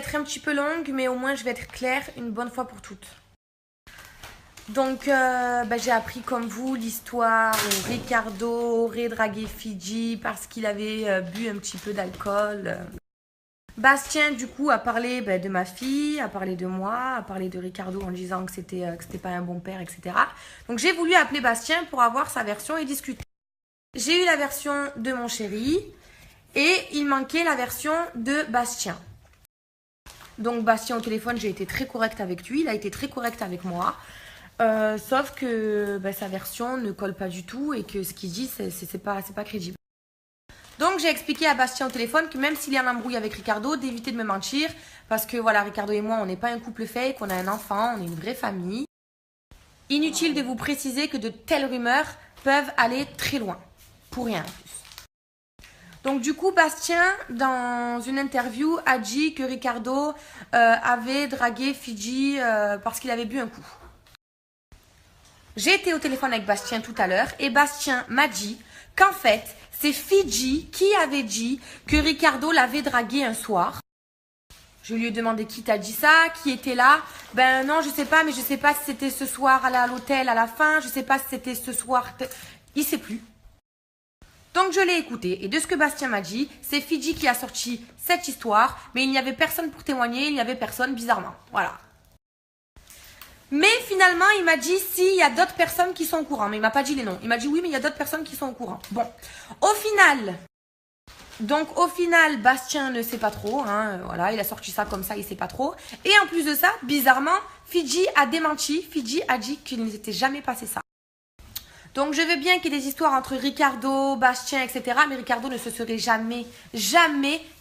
être un petit peu longue, mais au moins je vais être claire une bonne fois pour toutes. Donc, j'ai appris comme vous l'histoire où Ricardo aurait dragué Fidji parce qu'il avait bu un petit peu d'alcool. Bastien, du coup, a parlé de ma fille, a parlé de moi, a parlé de Ricardo en disant que c'était pas un bon père, etc. Donc, j'ai voulu appeler Bastien pour avoir sa version et discuter. J'ai eu la version de mon chéri et il manquait la version de Bastien. Donc, Bastien au téléphone, j'ai été très correcte avec lui, il a été très correct avec moi. Sauf que sa version ne colle pas du tout et que ce qu'il dit, c'est pas crédible. Donc j'ai expliqué à Bastien au téléphone que même s'il y a un embrouille avec Ricardo, d'éviter de me mentir. Parce que voilà, Ricardo et moi, on n'est pas un couple fake, on a un enfant, on est une vraie famille. Inutile de vous préciser que de telles rumeurs peuvent aller très loin. Pour rien en plus. Donc du coup, Bastien, dans une interview, a dit que Ricardo avait dragué Fidji parce qu'il avait bu un coup. J'ai été au téléphone avec Bastien tout à l'heure et Bastien m'a dit qu'en fait, c'est Fidji qui avait dit que Ricardo l'avait dragué un soir. Je lui ai demandé qui t'a dit ça, qui était là. Ben non, je sais pas, mais je sais pas si c'était ce soir à l'hôtel à la fin, je sais pas si c'était ce soir, il sait plus. Donc je l'ai écouté et de ce que Bastien m'a dit, c'est Fidji qui a sorti cette histoire, mais il n'y avait personne pour témoigner, il n'y avait personne bizarrement. Voilà. Mais finalement, il m'a dit si, il y a d'autres personnes qui sont au courant. Mais il m'a pas dit les noms. Il m'a dit oui, mais il y a d'autres personnes qui sont au courant. Bon, au final, Bastien ne sait pas trop. Voilà, il a sorti ça comme ça, il sait pas trop. Et en plus de ça, bizarrement, Fidji a démenti. Fidji a dit qu'il ne s'était jamais passé ça. Donc je veux bien qu'il y ait des histoires entre Ricardo, Bastien, etc. Mais Ricardo ne se serait jamais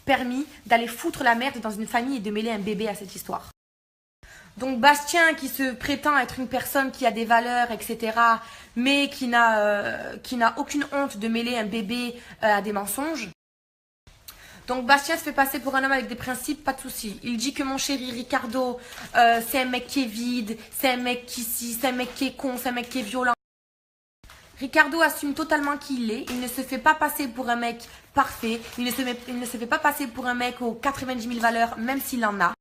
permis d'aller foutre la merde dans une famille et de mêler un bébé à cette histoire. Donc Bastien qui se prétend être une personne qui a des valeurs, etc. mais qui n'a aucune honte de mêler un bébé à des mensonges. Donc Bastien se fait passer pour un homme avec des principes, pas de souci. Il dit que mon chéri Ricardo, c'est un mec qui est vide, c'est un mec c'est un mec qui est con, c'est un mec qui est violent. Ricardo assume totalement qui il est. Il ne se fait pas passer pour un mec parfait. Il ne se fait pas passer pour un mec aux 90 000 valeurs, même s'il en a.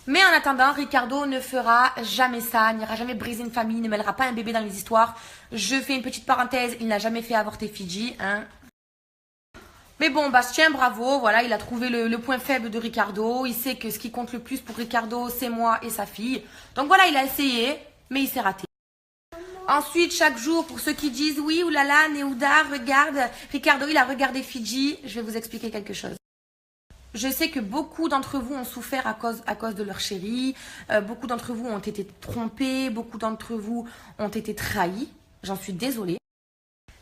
Mais en attendant, Ricardo ne fera jamais ça, n'ira jamais briser une famille, ne mêlera pas un bébé dans les histoires. Je fais une petite parenthèse, il n'a jamais fait avorter Fidji. Mais bon, Bastien, bravo, voilà, il a trouvé le point faible de Ricardo. Il sait que ce qui compte le plus pour Ricardo, c'est moi et sa fille. Donc voilà, il a essayé, mais il s'est raté. Ensuite, chaque jour, pour ceux qui disent « Oui, oulala, Néouda, regarde, Ricardo, il a regardé Fidji », je vais vous expliquer quelque chose. Je sais que beaucoup d'entre vous ont souffert à cause de leur chéri. Beaucoup d'entre vous ont été trompés. Beaucoup d'entre vous ont été trahis. J'en suis désolée.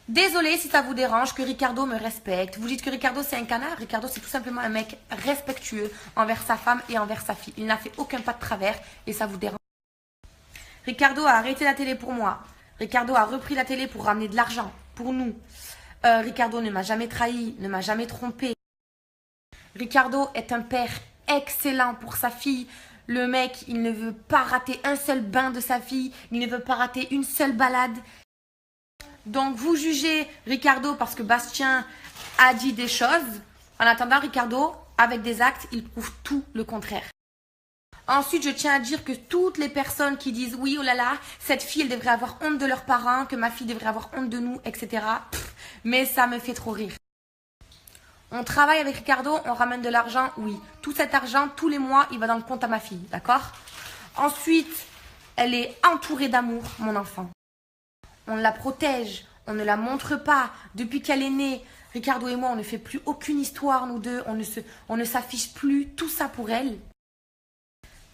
Désolée si ça vous dérange que Ricardo me respecte. Vous dites que Ricardo c'est un canard. Ricardo c'est tout simplement un mec respectueux envers sa femme et envers sa fille. Il n'a fait aucun pas de travers et ça vous dérange. Ricardo a arrêté la télé pour moi. Ricardo a repris la télé pour ramener de l'argent pour nous. Ricardo ne m'a jamais trahi, ne m'a jamais trompé. Ricardo est un père excellent pour sa fille. Le mec, il ne veut pas rater un seul bain de sa fille. Il ne veut pas rater une seule balade. Donc, vous jugez Ricardo parce que Bastien a dit des choses. En attendant, Ricardo, avec des actes, il prouve tout le contraire. Ensuite, je tiens à dire que toutes les personnes qui disent « Oui, oh là là, cette fille, elle devrait avoir honte de leurs parents, que ma fille devrait avoir honte de nous, etc. » Mais ça me fait trop rire. On travaille avec Ricardo, on ramène de l'argent, oui. Tout cet argent, tous les mois, il va dans le compte à ma fille, d'accord? Ensuite, elle est entourée d'amour, mon enfant. On la protège, on ne la montre pas. Depuis qu'elle est née, Ricardo et moi, on ne fait plus aucune histoire, nous deux. On ne s'affiche plus, tout ça pour elle.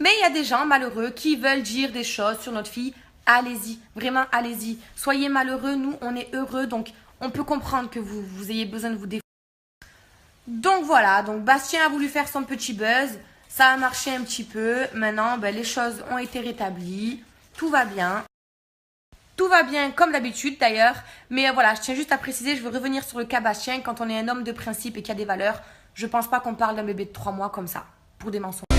Mais il y a des gens malheureux qui veulent dire des choses sur notre fille. Allez-y, vraiment allez-y. Soyez malheureux, nous, on est heureux. Donc, on peut comprendre que vous ayez besoin de vous défendre. Donc voilà, donc Bastien a voulu faire son petit buzz, ça a marché un petit peu, maintenant les choses ont été rétablies, tout va bien. Tout va bien comme d'habitude d'ailleurs, mais voilà, je tiens juste à préciser, je veux revenir sur le cas Bastien, quand on est un homme de principe et qui a des valeurs, je pense pas qu'on parle d'un bébé de 3 mois comme ça, pour des mensonges.